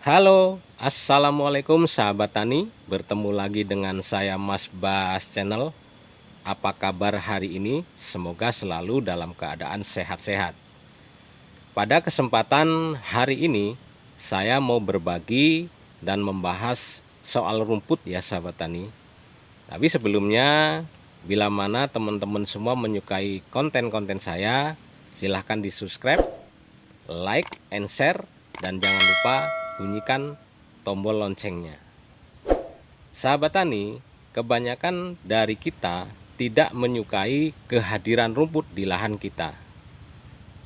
Halo, assalamualaikum sahabat tani. Bertemu lagi dengan saya Mas Bas Channel. Apa kabar hari ini? Semoga selalu dalam keadaan sehat-sehat. Pada kesempatan hari ini, saya mau berbagi dan membahas soal rumput ya sahabat tani. Tapi sebelumnya, bila mana teman-teman semua menyukai konten-konten saya, silahkan di subscribe, like, and share, dan jangan lupa bunyikan tombol loncengnya. Sahabat tani, kebanyakan dari kita tidak menyukai kehadiran rumput di lahan kita.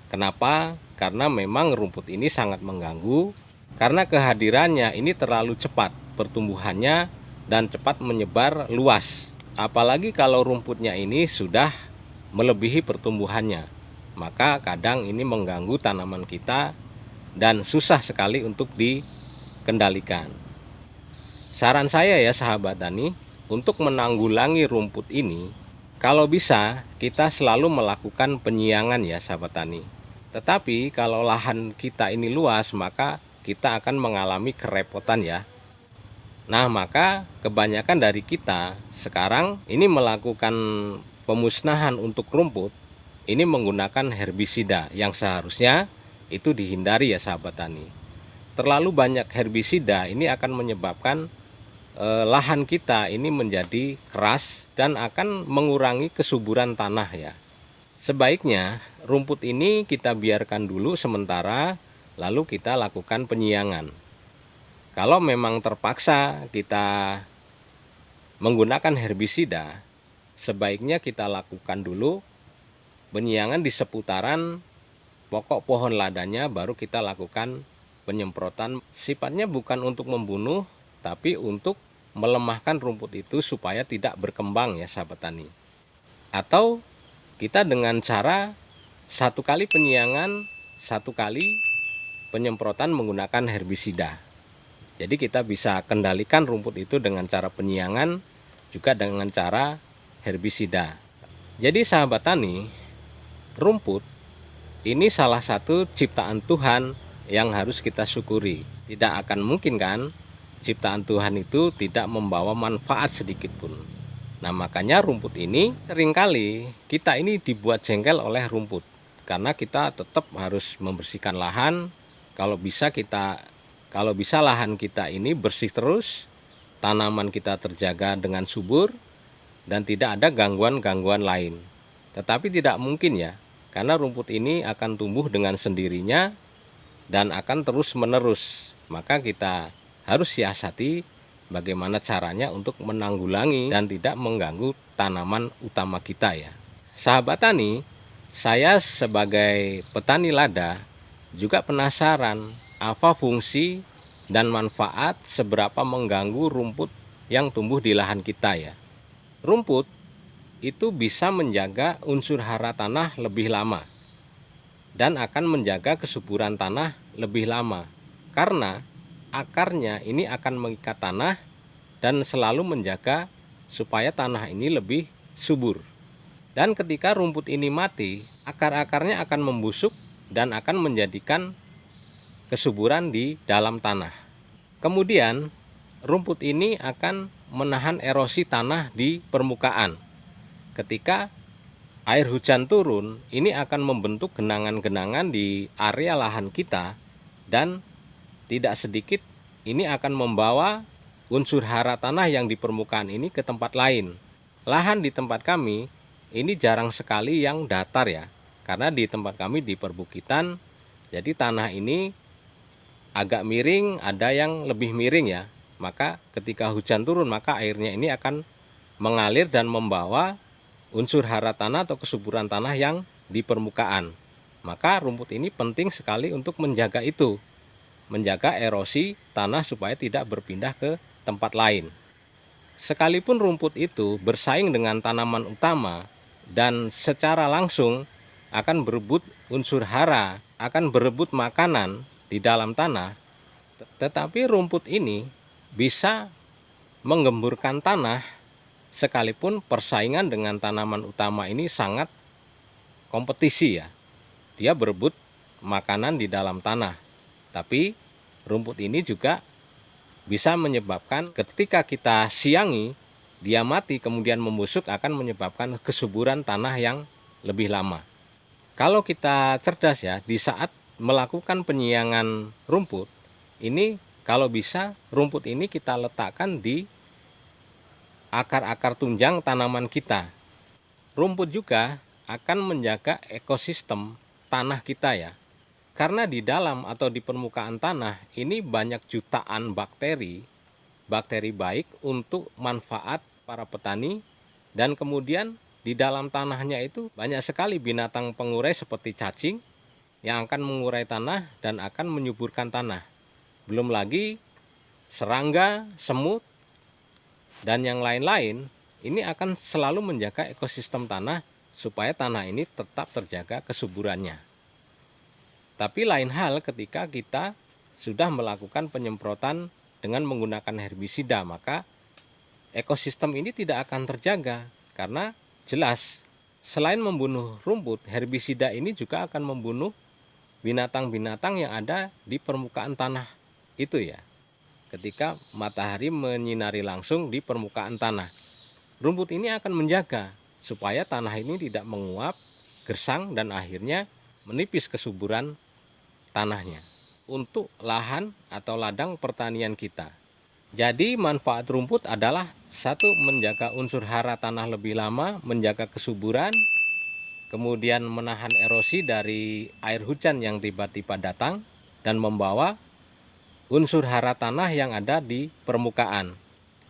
Kenapa? Karena memang rumput ini sangat mengganggu, karena kehadirannya ini terlalu cepat pertumbuhannya dan cepat menyebar luas. Apalagi kalau rumputnya ini sudah melebihi pertumbuhannya, maka kadang ini mengganggu tanaman kita dan susah sekali untuk dikendalikan. Saran saya ya sahabat tani, untuk menanggulangi rumput ini, kalau bisa kita selalu melakukan penyiangan ya sahabat tani. Tetapi kalau lahan kita ini luas, maka kita akan mengalami kerepotan ya. Nah, maka kebanyakan dari kita sekarang ini melakukan pemusnahan untuk rumput ini menggunakan herbisida yang seharusnya itu dihindari ya sahabat tani. Terlalu banyak herbisida ini akan menyebabkan lahan kita ini menjadi keras dan akan mengurangi kesuburan tanah ya. Sebaiknya rumput ini kita biarkan dulu sementara, lalu kita lakukan penyiangan. Kalau memang terpaksa kita menggunakan herbisida, sebaiknya kita lakukan dulu penyiangan di seputaran pokok pohon ladanya, baru kita lakukan penyemprotan. Sifatnya bukan untuk membunuh, tapi untuk melemahkan rumput itu supaya tidak berkembang ya sahabat tani. Atau kita dengan cara satu kali penyiangan, satu kali penyemprotan menggunakan herbisida. Jadi kita bisa kendalikan rumput itu dengan cara penyiangan, juga dengan cara herbisida. Jadi sahabat tani, rumput ini salah satu ciptaan Tuhan yang harus kita syukuri. Tidak akan mungkin kan ciptaan Tuhan itu tidak membawa manfaat sedikit pun. Nah, makanya rumput ini seringkali kita ini dibuat jengkel oleh rumput. Karena kita tetap harus membersihkan lahan. Kalau bisa lahan kita ini bersih terus, tanaman kita terjaga dengan subur dan tidak ada gangguan-gangguan lain. Tetapi tidak mungkin ya, karena rumput ini akan tumbuh dengan sendirinya dan akan terus menerus. Maka kita harus siasati bagaimana caranya untuk menanggulangi dan tidak mengganggu tanaman utama kita ya. Sahabat tani, saya sebagai petani lada juga penasaran apa fungsi dan manfaat seberapa mengganggu rumput yang tumbuh di lahan kita ya. Rumput itu bisa menjaga unsur hara tanah lebih lama dan akan menjaga kesuburan tanah lebih lama, karena akarnya ini akan mengikat tanah dan selalu menjaga supaya tanah ini lebih subur. Dan ketika rumput ini mati, akar-akarnya akan membusuk dan akan menjadikan kesuburan di dalam tanah. Kemudian rumput ini akan menahan erosi tanah di permukaan. Ketika air hujan turun, ini akan membentuk genangan-genangan di area lahan kita, dan tidak sedikit ini akan membawa unsur hara tanah yang di permukaan ini ke tempat lain. Lahan di tempat kami ini jarang sekali yang datar ya, karena di tempat kami di perbukitan, jadi tanah ini agak miring, ada yang lebih miring ya. Maka ketika hujan turun, maka airnya ini akan mengalir dan membawa unsur hara tanah atau kesuburan tanah yang di permukaan. Maka rumput ini penting sekali untuk menjaga itu, menjaga erosi tanah supaya tidak berpindah ke tempat lain. Sekalipun rumput itu bersaing dengan tanaman utama dan secara langsung akan berebut unsur hara, akan berebut makanan di dalam tanah, tetapi rumput ini bisa menggemburkan tanah sekalipun persaingan dengan tanaman utama ini sangat kompetisi ya. Dia berebut makanan di dalam tanah. Tapi rumput ini juga bisa menyebabkan ketika kita siangi, dia mati kemudian membusuk akan menyebabkan kesuburan tanah yang lebih lama. Kalau kita cerdas ya, di saat melakukan penyiangan rumput, ini kalau bisa rumput ini kita letakkan di akar-akar tunjang tanaman kita. Rumput juga akan menjaga ekosistem tanah kita ya. Karena di dalam atau di permukaan tanah ini banyak jutaan bakteri baik untuk manfaat para petani, dan kemudian di dalam tanahnya itu banyak sekali binatang pengurai seperti cacing yang akan mengurai tanah dan akan menyuburkan tanah. Belum lagi serangga, semut, dan yang lain-lain ini akan selalu menjaga ekosistem tanah supaya tanah ini tetap terjaga kesuburannya. Tapi lain hal ketika kita sudah melakukan penyemprotan dengan menggunakan herbisida, maka ekosistem ini tidak akan terjaga karena jelas selain membunuh rumput, herbisida ini juga akan membunuh binatang-binatang yang ada di permukaan tanah itu ya. Ketika matahari menyinari langsung di permukaan tanah, rumput ini akan menjaga supaya tanah ini tidak menguap, gersang, dan akhirnya menipis kesuburan tanahnya untuk lahan atau ladang pertanian kita. Jadi manfaat rumput adalah satu, menjaga unsur hara tanah lebih lama, menjaga kesuburan, kemudian menahan erosi dari air hujan yang tiba-tiba datang dan membawa unsur hara tanah yang ada di permukaan.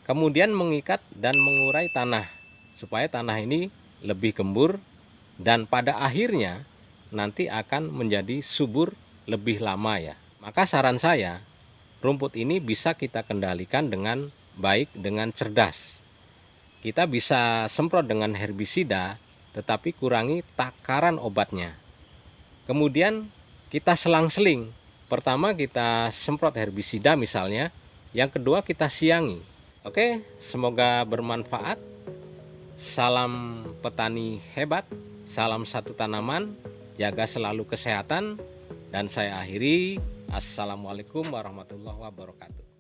Kemudian mengikat dan mengurai tanah supaya tanah ini lebih gembur dan pada akhirnya nanti akan menjadi subur lebih lama ya. Maka saran saya, rumput ini bisa kita kendalikan dengan baik, dengan cerdas. Kita bisa semprot dengan herbisida, tetapi kurangi takaran obatnya. Kemudian kita selang-seling. Pertama kita semprot herbisida misalnya, yang kedua kita siangi. Oke, semoga bermanfaat. Salam petani hebat, salam satu tanaman, jaga selalu kesehatan. Dan saya akhiri, assalamualaikum warahmatullahi wabarakatuh.